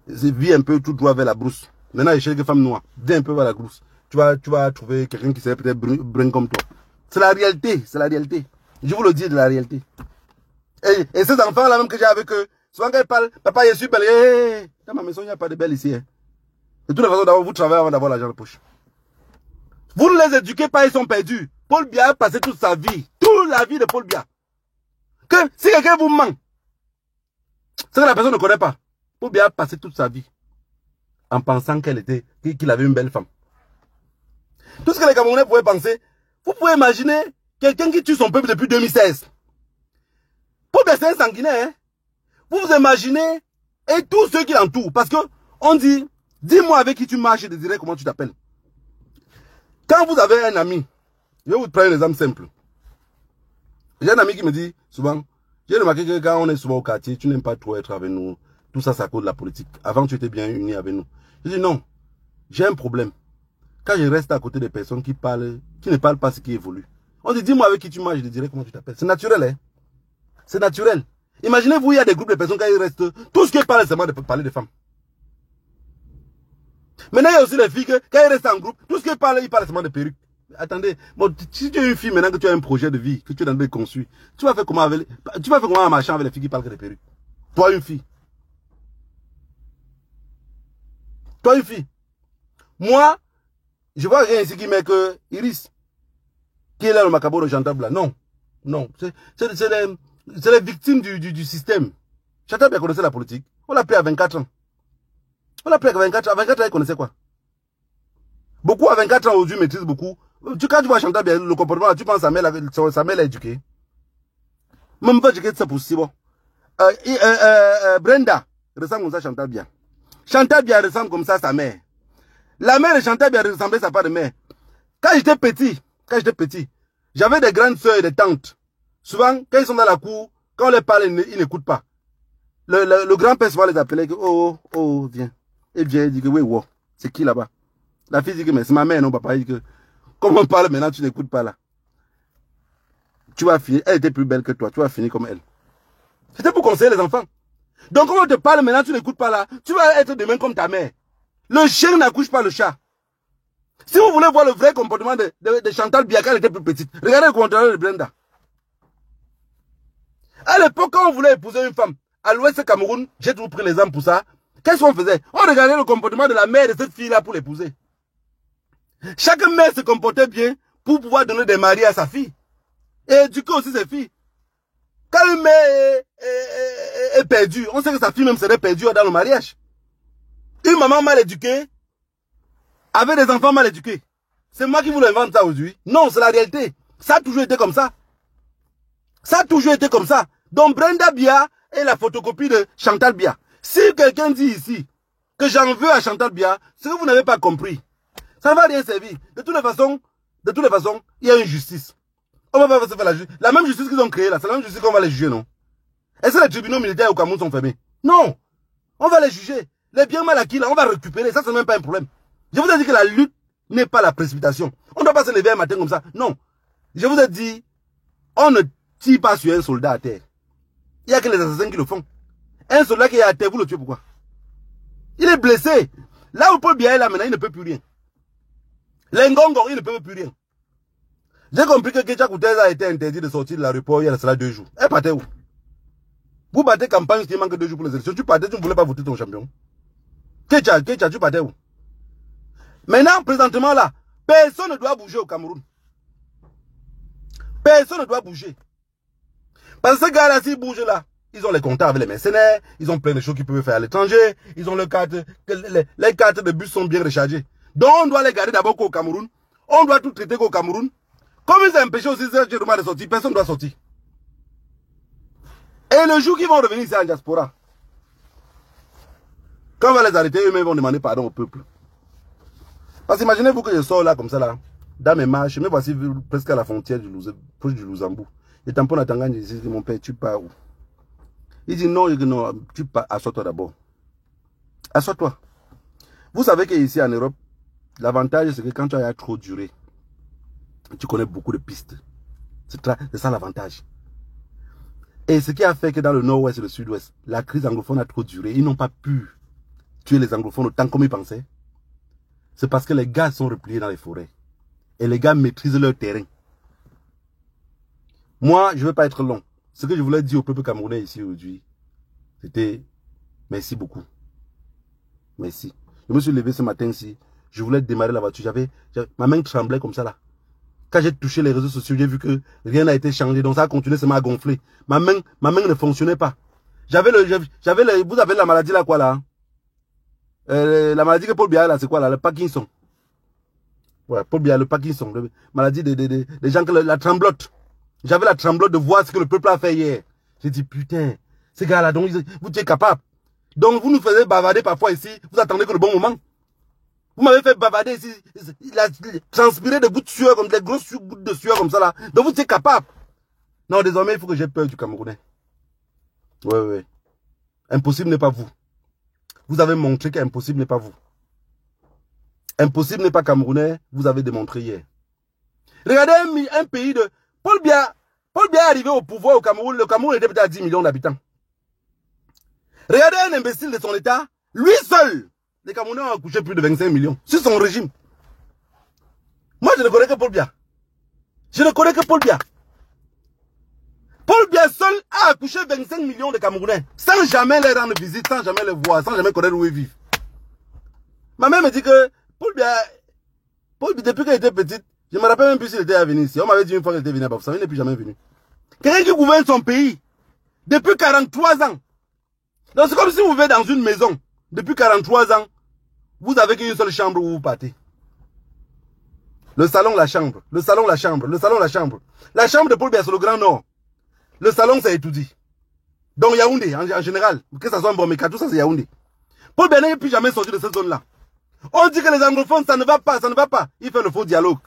Vis un peu tout droit vers la brousse. Maintenant, je cherche des femmes noires. Viens un peu vers la brousse. Tu vas trouver quelqu'un qui serait peut-être brun comme toi. C'est la réalité, c'est la réalité. Je vous le dis de la réalité. Et ces enfants-là même que j'ai avec eux, souvent quand ils parlent, papa, je suis belle. Hey, dans ma maison, il n'y a pas de belle ici. Hein. De toute façon, d'abord, vous travaillez avant d'avoir l'argent de poche. Vous ne les éduquez pas, ils sont perdus. Paul Biya a passé toute sa vie, toute la vie de Paul Biya. Que si quelqu'un vous ment, c'est que la personne ne connaît pas. Paul Biya a passé toute sa vie en pensant qu'il avait une belle femme. Tout ce que les Camerounais pouvaient penser, vous pouvez imaginer quelqu'un qui tue son peuple depuis 2016. Paul Biya, c'est un sanguinaire. Hein? Vous vous imaginez, et tous ceux qui l'entourent, parce que on dit, Dis-moi avec qui tu marches et je te dirai comment tu t'appelles. Quand vous avez un ami, je vais vous prendre un exemple simple. J'ai un ami qui me dit souvent, j'ai remarqué que quand on est souvent au quartier, tu n'aimes pas trop être avec nous. Tout ça, c'est à cause de la politique. Avant, tu étais bien uni avec nous. Je dis non, j'ai un problème. Quand je reste à côté des personnes qui ne parlent pas ce qui évolue. On dit, dis-moi avec qui tu marches, je te dirai comment tu t'appelles. C'est naturel, hein. C'est naturel. Imaginez-vous, il y a des groupes de personnes, quand ils restent, tout ce qu'ils parlent, c'est seulement de parler des femmes. Maintenant, il y a aussi les filles, quand ils restent en groupe, tout ce qu'ils parlent seulement de perruques. Attendez, bon, si tu es une fille, maintenant que tu as un projet de vie, que tu es dans le conçu, tu vas faire comment en marchant avec les filles qui parlent que des perruques? Toi, une fille. Toi, une fille. Moi, je vois rien ici qui met que Iris, qui est là, le macabre de Chantal Blanc. Non, non, c'est les victimes du système. Chantal Blanc connaissait la politique. On l'a pris à 24 ans. On l'a pris à 24 ans. À 24 ans, il connaissait quoi? Beaucoup à 24 ans aujourd'hui maîtrisent beaucoup. Quand tu vois Chantal Blanc, le comportement, tu penses que sa mère l'a éduqué. Même pas éduqué, c'est possible. Brenda ressemble comme ça à Chantal Blanc. Chantal Blanc ressemble comme ça à sa mère. La mère de Chantal Blanc ressemblait à sa part de mère. Quand j'étais petit, j'avais des grandes soeurs et des tantes. Souvent, quand ils sont dans la cour, quand on les parle, ils n'écoutent pas. Le grand-père souvent les appelait, oh, viens. Et vient, il dit que oui, wow, c'est qui là-bas? La fille dit que mais c'est ma mère, non, papa. Il dit que, comme on parle maintenant, tu n'écoutes pas là. Tu vas finir, elle était plus belle que toi, tu vas finir comme elle. C'était pour conseiller les enfants. Donc, quand on te parle maintenant, tu n'écoutes pas là, tu vas être demain comme ta mère. Le chien n'accouche pas le chat. Si vous voulez voir le vrai comportement de Chantal Blanc quand elle était plus petite, regardez le comportement de Brenda. À l'époque, quand on voulait épouser une femme, à l'ouest Cameroun, j'ai toujours pris l'exemple pour ça. Qu'est-ce qu'on faisait? On regardait le comportement de la mère de cette fille-là pour l'épouser. Chaque mère se comportait bien pour pouvoir donner des maris à sa fille. Et éduquer aussi ses filles. Quand une mère est perdue, on sait que sa fille même serait perdue dans le mariage. Une maman mal éduquée, avec des enfants mal éduqués. C'est moi qui vous l'invente ça aujourd'hui. Non, c'est la réalité. Ça a toujours été comme ça. Ça a toujours été comme ça. Donc Brenda Bia est la photocopie de Chantal Bia. Si quelqu'un dit ici que j'en veux à Chantal Bia, c'est que vous n'avez pas compris. Ça ne va rien servir. De toutes les façons, il y a une justice. On va pas se faire la justice. La même justice qu'ils ont créée là, c'est la même justice qu'on va les juger, non? Est-ce que les tribunaux militaires au Cameroun sont fermés? Non. On va les juger. Les biens mal acquis là, on va récupérer. Ça, c'est même pas un problème. Je vous ai dit que la lutte n'est pas la précipitation. On ne doit pas se lever un matin comme ça. Non. Je vous ai dit, on ne tire pas sur un soldat à terre. Il n'y a que les assassins qui le font. Un soldat qui est à terre, vous le tuez pourquoi? Il est blessé. Là où Paul Biya est là maintenant, il ne peut plus rien. Les Ngongor, il ne peut plus rien. J'ai compris que Kecha Koutez a été interdit de sortir de l'aéroport il y a cela 2 jours. Elle partait où? Vous battez campagne qui manque 2 jours pour les élections. Tu partais, tu ne voulais pas voter ton champion. Kecha, tu partais où? Maintenant, présentement là, personne ne doit bouger au Cameroun. Personne ne doit bouger. Parce que ces gars-là, s'ils bougent là, ils ont les contacts avec les mercenaires, ils ont plein de choses qu'ils peuvent faire à l'étranger, ils ont les cartes de bus sont bien rechargées. Donc on doit les garder d'abord qu'au Cameroun. On doit tout traiter qu'au Cameroun. Comme ils ont empêché aussi ces gens de sortir, personne ne doit sortir. Et le jour qu'ils vont revenir ici en diaspora, quand on va les arrêter, eux-mêmes vont demander pardon au peuple. Parce qu'imaginez-vous que je sors là comme ça là, dans mes marches, me voici presque à la frontière proche du Lusambourg. Et tamponne à Tangane, je dis, mon père, tu pars où? Il dit non, tu pars, assois-toi d'abord. Assois-toi. Vous savez qu'ici en Europe, l'avantage c'est que quand tu as trop duré, tu connais beaucoup de pistes. C'est ça l'avantage. Et ce qui a fait que dans le nord-ouest et le sud-ouest, la crise anglophone a trop duré. Ils n'ont pas pu tuer les anglophones autant comme ils pensaient. C'est parce que les gars sont repliés dans les forêts. Et les gars maîtrisent leur terrain. Moi, je ne vais pas être long. Ce que je voulais dire au peuple camerounais ici aujourd'hui, c'était merci beaucoup. Merci. Je me suis levé ce matin ici. Je voulais démarrer la voiture. Ma main tremblait comme ça là. Quand j'ai touché les réseaux sociaux, j'ai vu que rien n'a été changé. Donc ça a continué seulement à gonfler. Ma main ne fonctionnait pas. Vous avez la maladie là quoi là? La maladie que Paul Biya là, c'est quoi là? Le Parkinson. Ouais, Paul Biya, le Parkinson. La maladie des gens que la tremblote. J'avais la tremblote de voir ce que le peuple a fait hier. J'ai dit putain, ces gars là, donc vous êtes capables. Donc vous nous faisiez bavarder parfois ici. Vous attendez que le bon moment. Vous m'avez fait bavader ici. Il a transpiré des gouttes de sueur, comme des grosses gouttes de sueur comme ça là. Donc vous êtes capable. Non, désormais, il faut que j'ai peur du Camerounais. Ouais. Impossible n'est pas vous. Vous avez montré qu'impossible n'est pas vous. Impossible n'est pas Camerounais, vous avez démontré hier. Regardez un pays de... Paul Biya est arrivé au pouvoir au Cameroun. Le Cameroun était peut-être à 10 millions d'habitants. Regardez un imbécile de son état. Lui seul, les Camerounais ont accouché plus de 25 millions. Sur son régime. Moi, je ne connais que Paul Biya. Je ne connais que Paul Biya. Paul Biya seul a accouché 25 millions de Camerounais. Sans jamais les rendre visite, sans jamais les voir, sans jamais connaître où ils vivent. Ma mère me dit que Paul Biya, depuis qu'elle était petite, je me rappelle même plus s'il était à venir ici. On m'avait dit une fois qu'il était venu à Bafoussam, il n'est plus jamais venu. Quelqu'un qui gouverne son pays depuis 43 ans. Donc c'est comme si vous vivez dans une maison depuis 43 ans. Vous avez qu'une seule chambre où vous partez. Le salon, la chambre. Le salon, la chambre. Le salon, la chambre. La chambre de Paul Biya, c'est le Grand Nord. Le salon, c'est Etoudi. Donc Yaoundé, en général. Que ça soit Mbomeka, tout ça, c'est Yaoundé. Paul Biya n'est plus jamais sorti de cette zone-là. On dit que les anglophones, ça ne va pas, ça ne va pas. Il fait le faux dialogue.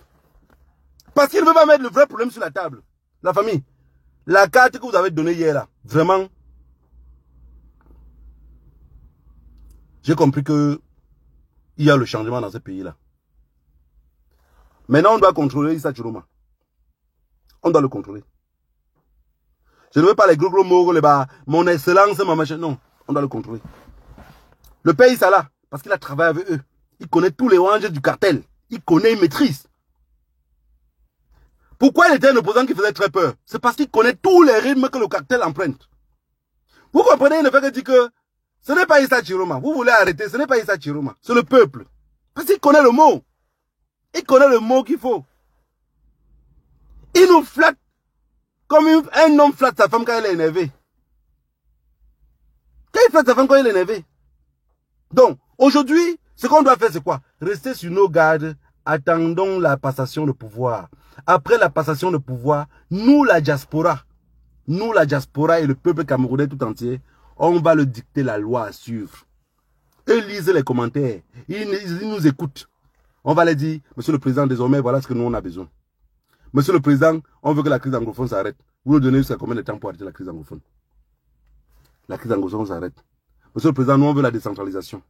Parce qu'il ne veut pas mettre le vrai problème sur la table. La famille. La carte que vous avez donnée hier, là, vraiment, j'ai compris que il y a le changement dans ce pays-là. Maintenant, on doit contrôler Issa Chiroma. On doit le contrôler. Je ne veux pas les gros mots, les bas, mon excellence, ma machin. Non, on doit le contrôler. Le pays, ça là, parce qu'il a travaillé avec eux. Il connaît tous les rangs du cartel. Il connaît, il maîtrise. Pourquoi il était un opposant qui faisait très peur? C'est parce qu'il connaît tous les rythmes que le cartel emprunte. Vous comprenez, il ne fait que dire que ce n'est pas Issa Chiroma. Vous voulez arrêter, ce n'est pas Issa Chiroma. C'est le peuple. Parce qu'il connaît le mot. Il connaît le mot qu'il faut. Il nous flatte comme un homme flatte sa femme quand elle est énervée. Quand il flatte sa femme quand elle est énervée. Donc, aujourd'hui, ce qu'on doit faire, c'est quoi? Rester sur nos gardes. Attendons la passation de pouvoir. Après la passation de pouvoir, nous la diaspora et le peuple camerounais tout entier, on va le dicter la loi à suivre. Eux lisent les commentaires, ils nous écoutent. On va leur dire, monsieur le président, désormais, voilà ce que nous on a besoin. Monsieur le président, on veut que la crise anglophone s'arrête. Vous nous donnez jusqu'à combien de temps pour arrêter la crise anglophone? La crise anglophone s'arrête. Monsieur le président, nous on veut la décentralisation.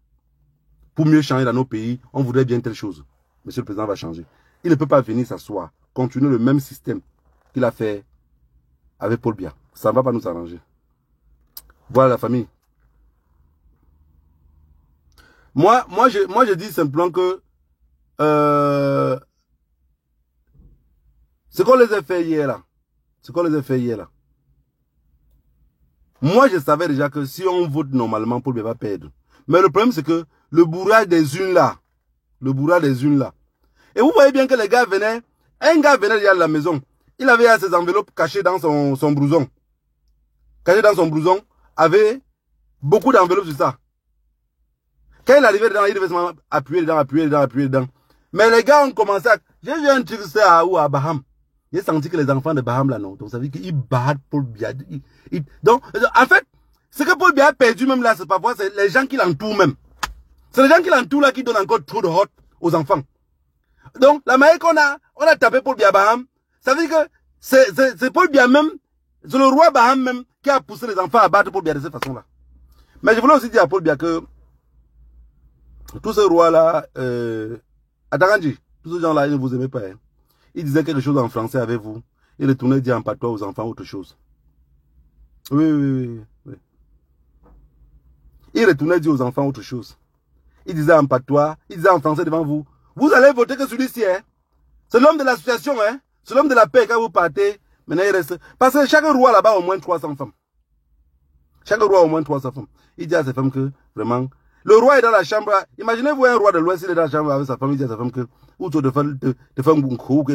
Pour mieux changer dans nos pays, on voudrait bien telle chose. Monsieur le président va changer. Il ne peut pas venir s'asseoir, continuer le même système qu'il a fait avec Paul Biya. Ça ne va pas nous arranger. Voilà la famille. Moi, je dis simplement que ce qu'on les a fait hier là, moi je savais déjà que si on vote normalement, Paul Biya va perdre. Mais le problème c'est que le bourrage des unes là, et vous voyez bien que les gars venaient, un gars venait déjà de la maison, il avait ses enveloppes cachées dans son blouson. Caché dans son blouson, avait beaucoup d'enveloppes sur ça. Quand il arrivait dedans, il devait se appuyer dedans. Mais les gars ont commencé à... J'ai vu un truc ça à Baham. J'ai senti que les enfants de Baham là, non. Donc ça veut dire qu'ils battent Paul Biya. Donc, en fait, ce que Paul Biya a perdu même là, c'est pas vrai, c'est les gens qui l'entourent même. C'est les gens qui l'entourent là qui donnent encore trop de hot aux enfants. Donc, la manière qu'on a tapé Paul Biya Baham, ça veut dire que c'est Paul Biya même, c'est le roi Baham même qui a poussé les enfants à battre Paul Biya de cette façon-là. Mais je voulais aussi dire à Paul Biya que tous ces rois-là, Atakanji, tous ces gens-là, ils ne vous aimaient pas. Hein. Ils disaient quelque chose en français avec vous. Ils retournaient dire en patois aux enfants autre chose. Oui. Ils retournaient dire aux enfants autre chose. Ils disaient en patois, ils disaient en français devant vous. Vous allez voter que celui-ci, hein. C'est l'homme de l'association, hein. C'est l'homme de la paix quand vous partez. Maintenant, il reste. Parce que chaque roi là-bas a au moins 300 femmes. Chaque roi a au moins 300 femmes. Il dit à ses femmes que, vraiment, le roi est dans la chambre. Imaginez-vous un roi de l'Ouest, il est dans la chambre avec sa femme, il dit à sa femme que, ou tu te fais un coup,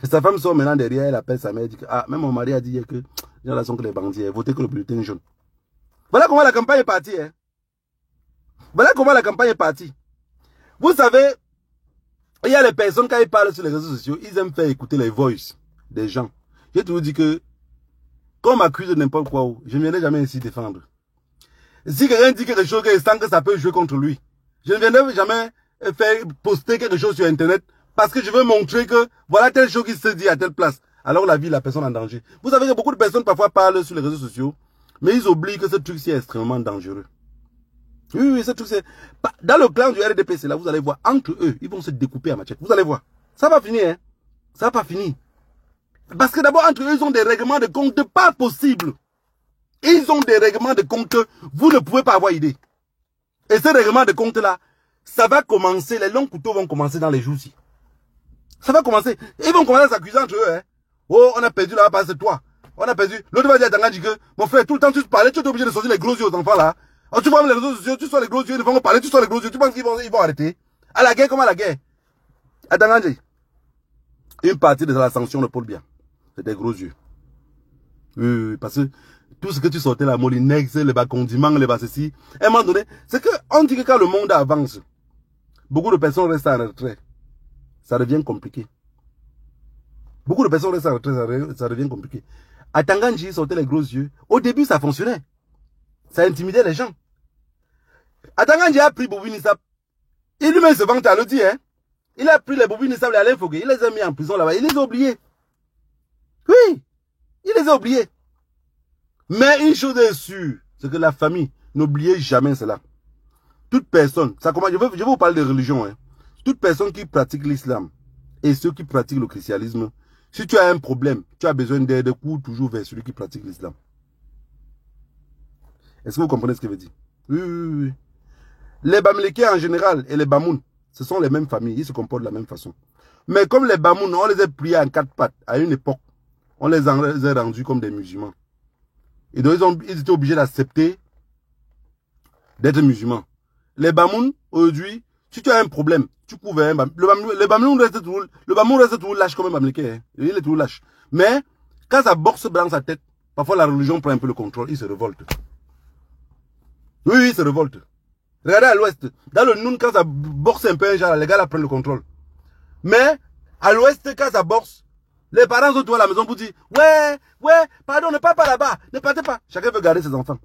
sa femme sort maintenant derrière, elle appelle sa mère, elle dit que, ah, même mon mari a dit que, j'ai l'impression que les bandits, votez que le bulletin jaune. Voilà comment la campagne est partie, hein. Voilà comment la campagne est partie. Vous savez, il y a les personnes, quand ils parlent sur les réseaux sociaux, ils aiment faire écouter les voices des gens. J'ai toujours dit que, quand on m'accuse de n'importe quoi, je ne viendrai jamais ici défendre. Si quelqu'un dit quelque chose que je sens que ça peut jouer contre lui, Je ne viendrai jamais faire poster quelque chose sur Internet parce que je veux montrer que voilà telle chose qui se dit à telle place. Alors la vie de la personne en danger. Vous savez que beaucoup de personnes parfois parlent sur les réseaux sociaux, mais ils oublient que ce truc-ci est extrêmement dangereux. Oui, ce truc-ci. Dans le clan du RDPC, là, vous allez voir, entre eux, ils vont se découper à machette. Vous allez voir. Ça va finir, hein. Ça va pas finir. Parce que d'abord, entre eux, ils ont des règlements de compte pas possibles. Ils ont des règlements de compte, vous ne pouvez pas avoir idée. Et ce règlement de compte-là, ça va commencer, les longs couteaux vont commencer dans les jours-ci. Ça va commencer. Ils vont commencer à s'accuser entre eux. Hein. Oh, on a perdu là-bas parce que toi. On a perdu. L'autre va dire à Tanganji que, mon frère, tout le temps tu parlais, tu es obligé de sortir les gros yeux aux enfants là. Oh, tu vois les réseaux sociaux, tu sors les gros yeux, ils vont parler, tu sors les gros yeux, tu penses qu'ils vont arrêter. À la guerre, comme à la guerre. À Tanganji. Une partie de la sanction de Paul Biya. C'est des gros yeux. Oui, parce que tout ce que tu sortais là, Molinex, les bas condiments, les bas ceci, à un moment donné, c'est que on dit que quand le monde avance, beaucoup de personnes restent en retrait. Ça devient compliqué. Beaucoup de personnes restent en retrait, ça devient compliqué. À Tanganji, ils sortaient les gros yeux. Au début, ça fonctionnait. Ça intimidait les gens. À Tanganji a pris Bobby Nissap. Il lui-même se vante à le dire, hein. Il a pris les Bobby Nissap et Alain Fogué. Il les a mis en prison là-bas. Il les a oubliés. Oui. Il les a oubliés. Mais une chose est sûre, c'est que la famille, n'oubliez jamais cela. Toute personne, ça commence, je vais vous parler de religion, hein. Toute personne qui pratique l'islam et ceux qui pratiquent le christianisme, si tu as un problème, tu as besoin d'aide, cours toujours vers celui qui pratique l'islam. Est-ce que vous comprenez ce que je veux dire? Oui. Les Bamileke en général et les Bamoun, ce sont les mêmes familles, ils se comportent de la même façon. Mais comme les Bamoun, on les a pliés en quatre pattes à une époque, on les a rendus comme des musulmans. Et donc, ils étaient obligés d'accepter d'être musulmans. Les Bamoun, aujourd'hui, si tu as un problème, tu couvres un Bamoun. Le Bamoun reste toujours lâche comme un Bamileke. Hein. Il est toujours lâche. Mais, quand ça boxe dans sa tête, parfois la religion prend un peu le contrôle, il se révolte. Oui, il se révolte. Regardez à l'ouest. Dans le Noun, quand ça boxe un peu un genre, les gars là prennent le contrôle. Mais, à l'ouest, quand ça boxe, les parents sont tous à la maison pour dire, ouais, pardon, ne partez pas là-bas, ne partez pas. Chacun veut garder ses enfants.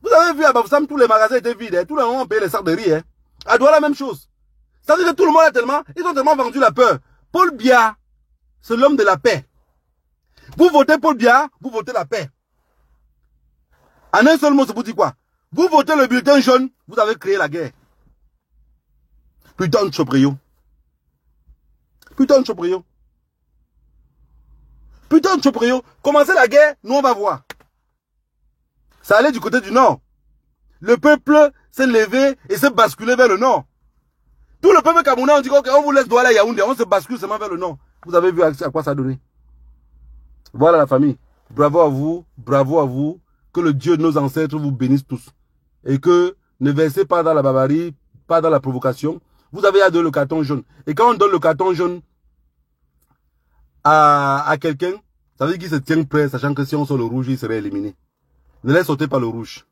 Vous avez vu à Bafoussam, tous les magasins étaient vides, hein. Tout le monde payait les sacs de riz. Hein. À Douala, la même chose. Ça veut dire que tout le monde ils ont tellement vendu la peur. Paul Biya, c'est l'homme de la paix. Vous votez Paul Biya, vous votez la paix. En un seul mot, ça vous dit quoi? Vous votez le bulletin jaune, vous avez créé la guerre. Putain de Choprio. Putain de Choprio. Putain de Choprio. Commencez la guerre, nous on va voir. Ça allait du côté du nord. Le peuple s'est levé et s'est basculé vers le nord. Tout le peuple camerounais, on dit ok, on vous laisse Douala Yaoundé, on se bascule seulement vers le nord. Vous avez vu à quoi ça a donné. Voilà la famille. Bravo à vous. Que le Dieu de nos ancêtres vous bénisse tous. Et que ne versez pas dans la barbarie, pas dans la provocation. Vous avez à donner le carton jaune. Et quand on donne le carton jaune à quelqu'un, ça veut dire qu'il se tient prêt, sachant que si on sort le rouge, il serait éliminé. Ne les sautez pas le rouge.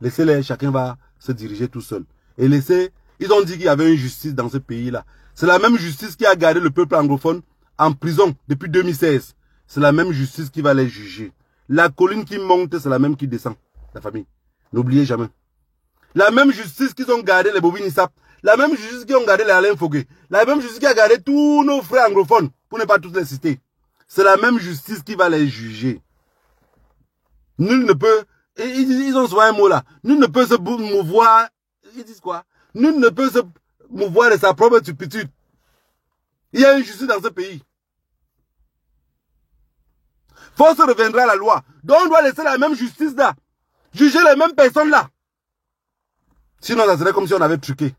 Laissez-les, chacun va se diriger tout seul. Et laissez, ils ont dit qu'il y avait une justice dans ce pays-là. C'est la même justice qui a gardé le peuple anglophone en prison depuis 2016. C'est la même justice qui va les juger. La colline qui monte, c'est la même qui descend. La famille. N'oubliez jamais. La même justice qu'ils ont gardé les Bobby Nissap. La même justice qui ont gardé les Alain Fogué. La même justice qui a gardé tous nos frères anglophones. Pour ne pas tous les citer. C'est la même justice qui va les juger. Nul ne peut, ils ont souvent un mot là, nul ne peut se mouvoir, ils disent quoi? Nul ne peut se mouvoir de sa propre turpitude. Il y a une justice dans ce pays. Force reviendra à la loi. Donc on doit laisser la même justice là. Juger les mêmes personnes là. Sinon ça serait comme si on avait truqué.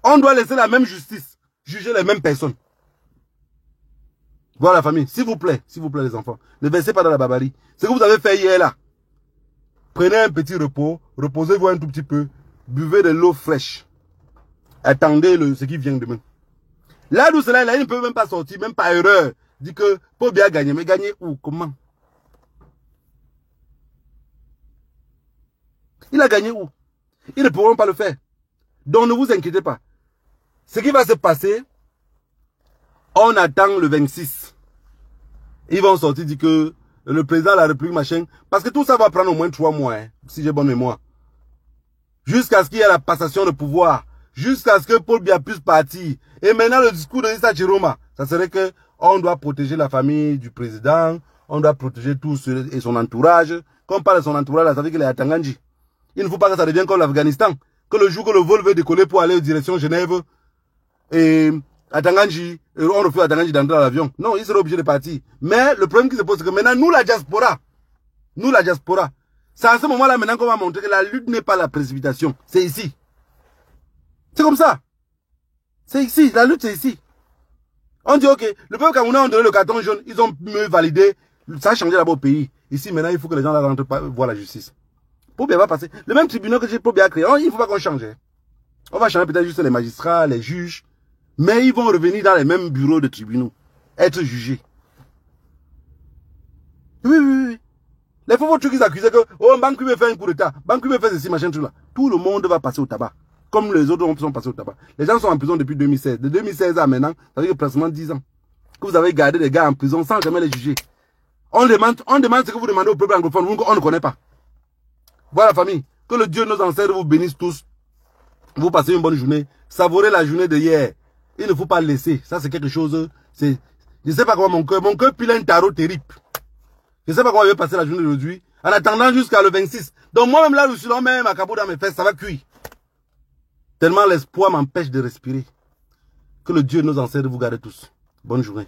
On doit laisser la même justice. Juger les mêmes personnes. Voilà la famille, s'il vous plaît les enfants, ne versez pas dans la barbarie. Ce que vous avez fait hier là, prenez un petit repos, reposez-vous un tout petit peu, buvez de l'eau fraîche, attendez ce qui vient demain. Là d'où cela, il ne peut même pas sortir, même par erreur, dit que pour bien gagner, mais gagner où, comment? Il a gagné où? Ils ne pourront pas le faire. Donc ne vous inquiétez pas. Ce qui va se passer, on attend le 26. Ils vont sortir, dire que le président de la République, machin, parce que tout ça va prendre au moins 3 mois, hein, si j'ai bonne mémoire. Jusqu'à ce qu'il y ait la passation de pouvoir. Jusqu'à ce que Paul Biya puisse partir. Et maintenant, le discours de Issa Chiroma, ça serait que on doit protéger la famille du président, on doit protéger tout et son entourage. Quand on parle de son entourage, ça veut dire qu'il est à Tanganji. Il ne faut pas que ça devienne comme l'Afghanistan. Que le jour que le vol veut décoller pour aller en direction Genève, et à Tanganji, on refuse à Tanganji d'entrer dans l'avion. Non, il sera obligé de partir. Mais le problème qui se pose, c'est que maintenant, nous la diaspora, c'est à ce moment-là maintenant qu'on va montrer que la lutte n'est pas la précipitation. C'est ici. C'est comme ça. C'est ici. La lutte, c'est ici. On dit, ok, le peuple camerounais ont donné le carton jaune, ils ont mieux validé. Ça a changé d'abord au pays. Ici, maintenant, il faut que les gens là rentrent voir la justice. Pour bien passer. Le même tribunal que j'ai pour bien créé, il ne faut pas qu'on change. On va changer peut-être juste les magistrats, les juges. Mais ils vont revenir dans les mêmes bureaux de tribunaux. Être jugés. Oui. Les faux trucs, ils accusaient que, oh, Banque me fait un coup d'état. Banque me fait ceci, machin, tout là. Tout le monde va passer au tabac. Comme les autres sont passés au tabac. Les gens sont en prison depuis 2016. De 2016 à maintenant, ça fait pratiquement 10 ans. Que vous avez gardé des gars en prison sans jamais les juger. On demande ce que vous demandez au peuple anglophone, on ne connaît pas. Voilà, famille. Que le Dieu de nos ancêtres vous bénisse tous. Vous passez une bonne journée. Savourez la journée de hier. Il ne faut pas le laisser. Ça, c'est quelque chose. Je ne sais pas comment mon cœur pile un tarot terrible. Je ne sais pas comment je vais passer la journée d'aujourd'hui. En attendant jusqu'à le 26. Donc moi-même là, je suis là, même à Cabo dans mes fesses, ça va cuire. Tellement l'espoir m'empêche de respirer. Que le Dieu de nos ancêtres vous garde tous. Bonne journée.